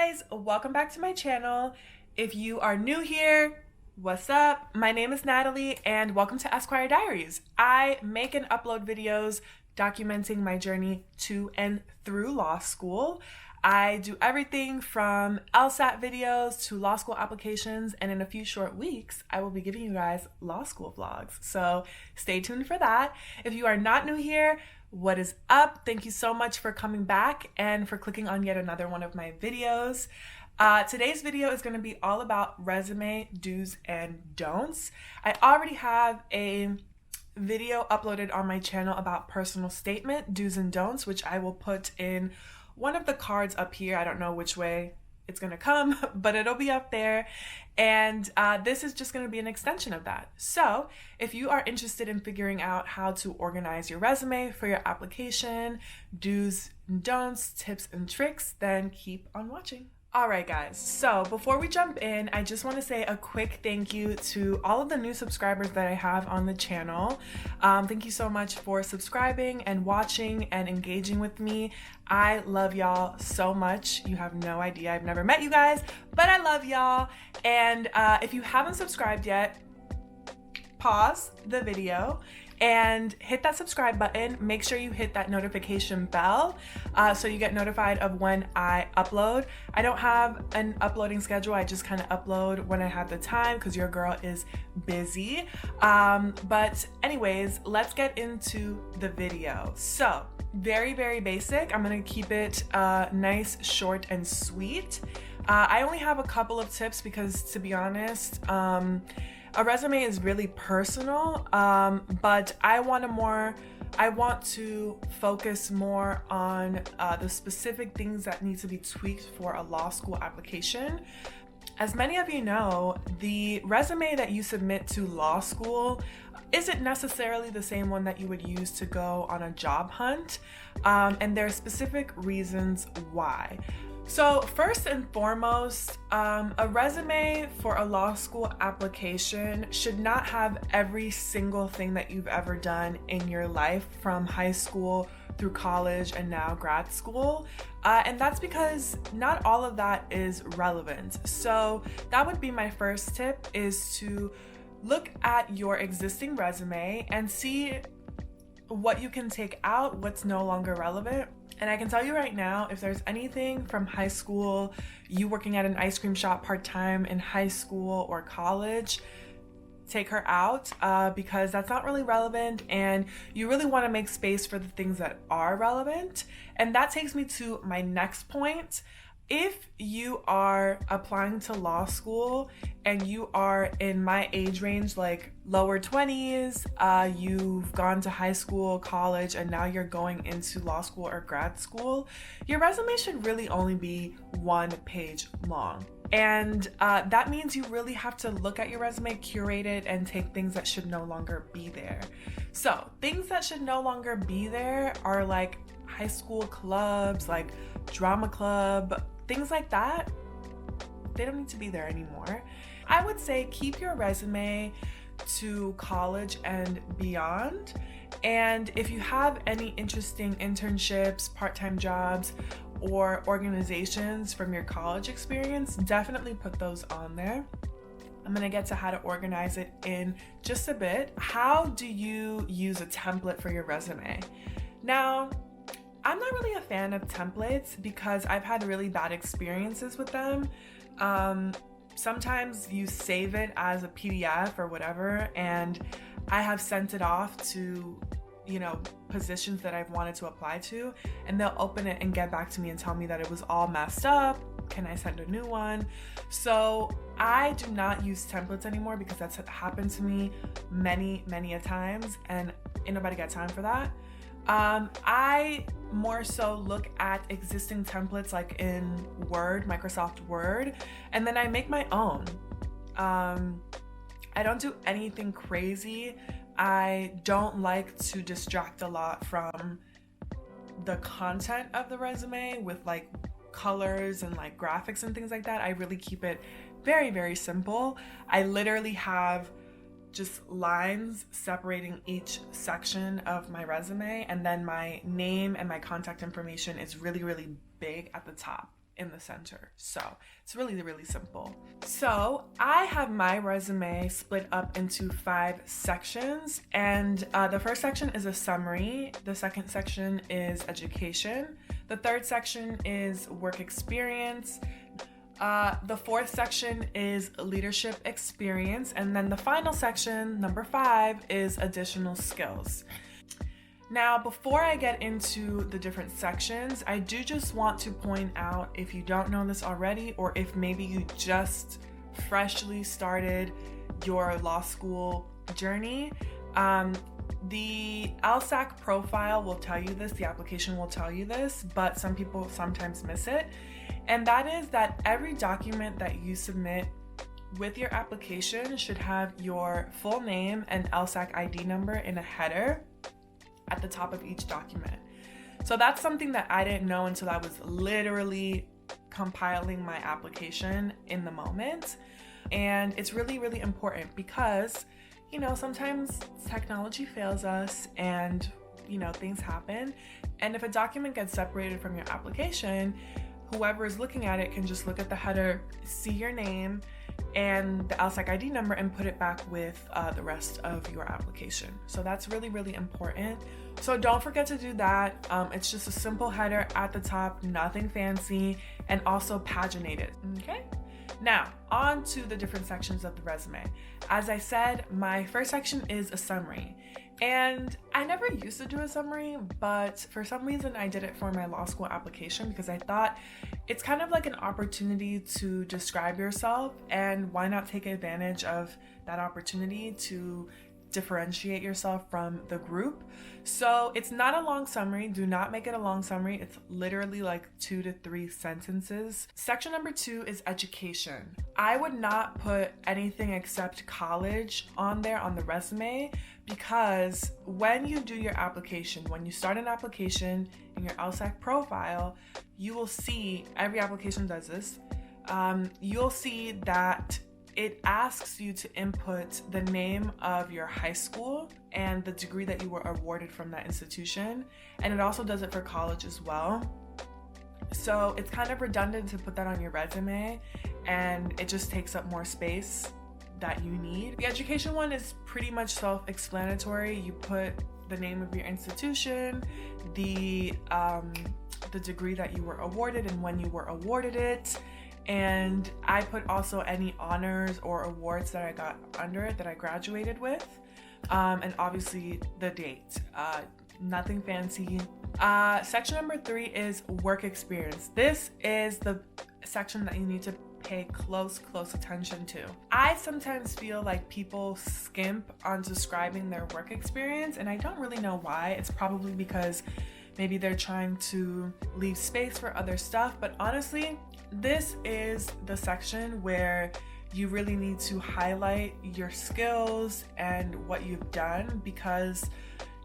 guys, welcome back to my channel. If you are new here, what's up? My name is Natalie and welcome to Esquire Diaries. I make and upload videos documenting my journey to and through law school. I do everything from LSAT videos to law school applications, and in a few short weeks, I will be giving you guys law school vlogs. So stay tuned for that. If you are not new here, what is up? Thank you so much for coming back and for clicking on yet another one of my videos. Today's video is going to be all about resume do's and don'ts. I already have a video uploaded on my channel about personal statement do's and don'ts, which I will put in one of the cards up here. I don't know which way it's gonna come, but it'll be up there. And this is just gonna be an extension of that. So if you are interested in figuring out how to organize your resume for your application, do's and don'ts, tips and tricks, then keep on watching. All right, guys, so before we jump in, I just want to say a quick thank you to all of the new subscribers that I have on the channel. Thank you so much for subscribing and watching and engaging with me. I love y'all so much. You have no idea. I've never met you guys, but I love y'all. And if you haven't subscribed yet, pause the video and hit that subscribe button. Make sure you hit that notification bell so you get notified of when I upload. I don't have an uploading schedule. I just kind of upload when I have the time because your girl is busy. But anyways, let's get into the video. So very, very basic. I'm gonna keep it nice, short, and sweet. I only have a couple of tips because, to be honest, a resume is really personal, but I want to focus more on the specific things that need to be tweaked for a law school application. As many of you know, the resume that you submit to law school isn't necessarily the same one that you would use to go on a job hunt, and there are specific reasons why. So first and foremost, a resume for a law school application should not have every single thing that you've ever done in your life from high school through college and now grad school. And that's because not all of that is relevant. So that would be my first tip, is to look at your existing resume and see what you can take out, what's no longer relevant. And I can tell you right now, if there's anything from high school, you working at an ice cream shop part-time in high school or college, take her out because that's not really relevant, and you really want to make space for the things that are relevant. And that takes me to my next point. If you are applying to law school and you are in my age range, like lower 20s, you've gone to high school, college, and now you're going into law school or grad school, your resume should really only be 1 page long. And that means you really have to look at your resume, curate it, and take things that should no longer be there. So things that should no longer be there are like high school clubs, like drama club, things like that. They don't need to be there anymore. I would say keep your resume to college and beyond. And if you have any interesting internships, part-time jobs, or organizations from your college experience, definitely put those on there. I'm gonna get to how to organize it in just a bit. How do you use a template for your resume? Now, I'm not really a fan of templates because I've had really bad experiences with them. Sometimes you save it as a PDF or whatever, and I have sent it off to, positions that I've wanted to apply to, and they'll open it and get back to me and tell me that it was all messed up. Can I send a new one? So I do not use templates anymore because that's happened to me many, many a times, and ain't nobody got time for that. I more so look at existing templates like in Word, Microsoft Word, and then I make my own. I don't do anything crazy. I don't like to distract a lot from the content of the resume with like colors and like graphics and things like that. I really keep it very, very simple. I literally have just lines separating each section of my resume, and then my name and my contact information is really, really big at the top. in the center. So it's really, really simple. So I have my resume split up into 5 sections, and the first section is a summary. The second section is education. The third section is work experience. The fourth section is leadership experience. And then the final section, number 5, is additional skills. Now, before I get into the different sections, I do just want to point out, if you don't know this already, or if maybe you just freshly started your law school journey, the LSAT profile will tell you this, the application will tell you this, but some people sometimes miss it. And that is that every document that you submit with your application should have your full name and LSAT ID number in a header at the top of each document. So that's something that I didn't know until I was literally compiling my application in the moment. And it's really, really important because, you know, sometimes technology fails us and, you know, things happen. And if a document gets separated from your application, whoever is looking at it can just look at the header, see your name and the LSAT ID number, and put it back with the rest of your application. So that's really, really important. So don't forget to do that. It's just a simple header at the top, nothing fancy, and also paginated. Okay? Now, on to the different sections of the resume. As I said, my first section is a summary. And I never used to do a summary, but for some reason I did it for my law school application because I thought it's kind of like an opportunity to describe yourself, and why not take advantage of that opportunity to differentiate yourself from the group. So it's not a long summary. Do not make it a long summary. It's literally like 2 to 3 sentences. Section number 2 is education. I would not put anything except college on there on the resume, because when you do your application, when you start an application in your LSAT profile, you will see, every application does this, you'll see that it asks you to input the name of your high school and the degree that you were awarded from that institution. And it also does it for college as well. So it's kind of redundant to put that on your resume, and it just takes up more space that you need. The education one is pretty much self-explanatory. You put the name of your institution, the degree that you were awarded and when you were awarded it. And I put also any honors or awards that I got under it that I graduated with, and obviously the date. Nothing fancy. Section number 3 is work experience. This is the section that you need to pay close attention to. I sometimes feel like people skimp on describing their work experience, and I don't really know why. It's probably because maybe they're trying to leave space for other stuff, but honestly, this is the section where you really need to highlight your skills and what you've done, because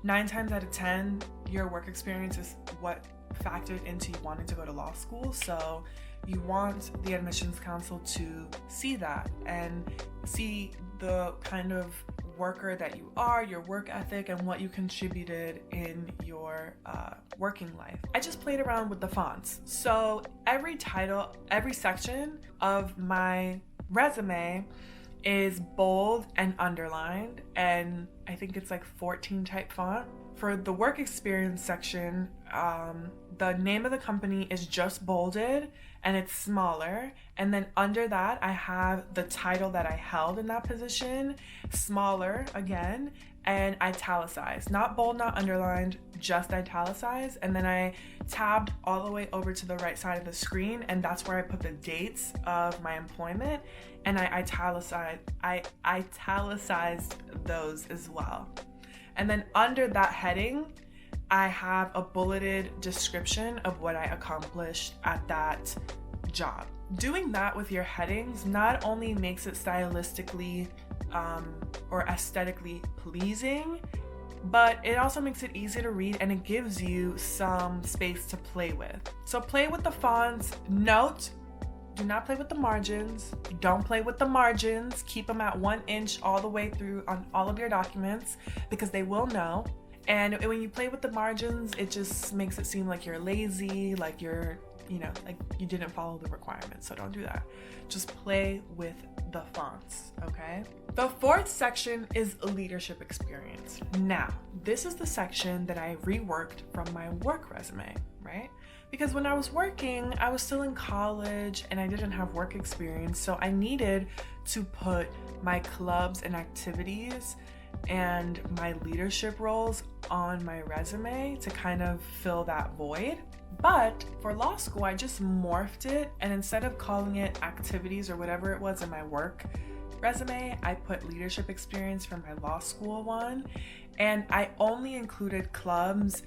9 times out of 10, your work experience is what factored into you wanting to go to law school. So you want the admissions council to see that and see the kind of worker that you are, your work ethic, and what you contributed in your working life. I just played around with the fonts. So every title, every section of my resume is bold and underlined, and I think it's like 14 type font. For the work experience section, the name of the company is just bolded and it's smaller, and then under that I have the title that I held in that position, smaller again, and italicized. Not bold, not underlined, just italicized. And then I tabbed all the way over to the right side of the screen, and that's where I put the dates of my employment, and I italicized those as well. And then under that heading, I have a bulleted description of what I accomplished at that job. Doing that with your headings not only makes it stylistically or aesthetically pleasing, but it also makes it easy to read, and it gives you some space to play with. So play with the fonts. Note, do not play with the margins. Don't play with the margins. Keep them at 1 inch all the way through on all of your documents, because they will know. And when you play with the margins, it just makes it seem like you're lazy, like you're like you didn't follow the requirements, so don't do that. Just play with the fonts, okay? The fourth section is leadership experience. Now, this is the section that I reworked from my work resume, right? Because when I was working, I was still in college and I didn't have work experience, so I needed to put my clubs and activities and my leadership roles on my resume to kind of fill that void. But for law school, I just morphed it, and instead of calling it activities or whatever it was in my work resume, I put leadership experience from my law school one, and I only included clubs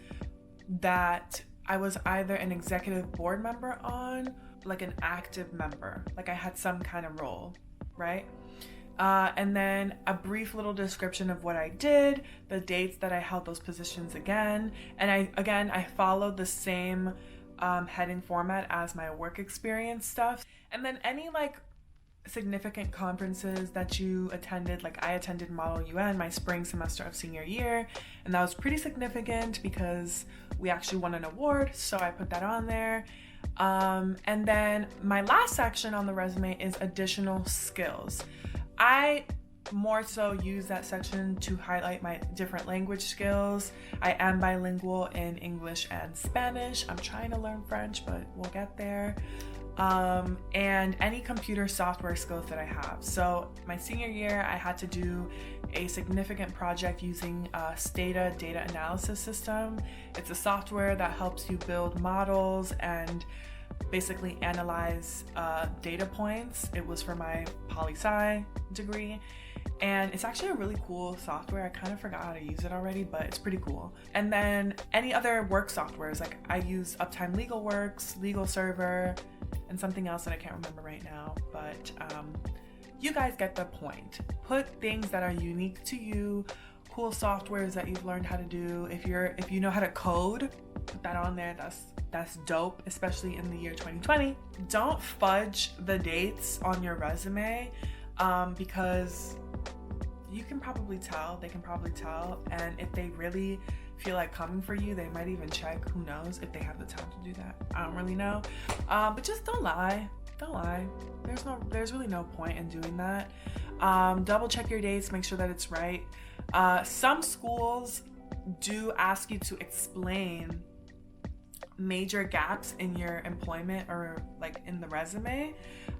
that I was either an executive board member on, like an active member, like I had some kind of role, right? And then a brief little description of what I did, the dates that I held those positions again. And I followed the same heading format as my work experience stuff. And then any like significant conferences that you attended, like I attended Model UN my spring semester of senior year, and that was pretty significant because we actually won an award, so I put that on there. And then my last section on the resume is additional skills. I more so use that section to highlight my different language skills. I am bilingual in English and Spanish. I'm trying to learn French, but we'll get there. And any computer software skills that I have. So my senior year, I had to do a significant project using Stata data analysis system. It's a software that helps you build models and basically analyze data points. It was for my poli-sci degree, and it's actually a really cool software. I kind of forgot how to use it already, but it's pretty cool. And then any other work softwares, like I use Uptime Legal Works, Legal Server, and something else that I can't remember right now, but you guys get the point. Put things that are unique to you, cool softwares that you've learned how to do. If you know how to code, put that on there. That's dope, especially in the year 2020. Don't fudge the dates on your resume because you can probably tell, they can probably tell, and if they really feel like coming for you, they might even check, who knows, if they have the time to do that. I don't really know. But just don't lie. Don't lie. There's really no point in doing that. Double check your dates, make sure that it's right. Some schools do ask you to explain major gaps in your employment or like in the resume.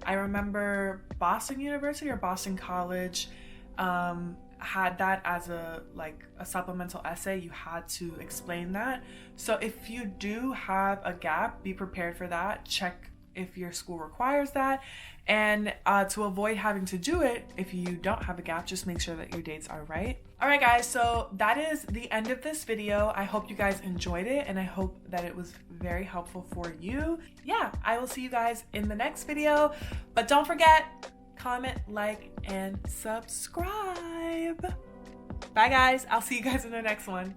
I remember Boston University or Boston College had that as a supplemental essay. You had to explain that. So if you do have a gap, be prepared for that. Check if your school requires that, and to avoid having to do it if you don't have a gap, just make sure that your dates are right. All right guys, so that is the end of this video. I hope you guys enjoyed it, and I hope that it was very helpful for you. Yeah, I will see you guys in the next video, but don't forget, comment, like, and subscribe. Bye guys, I'll see you guys in the next one.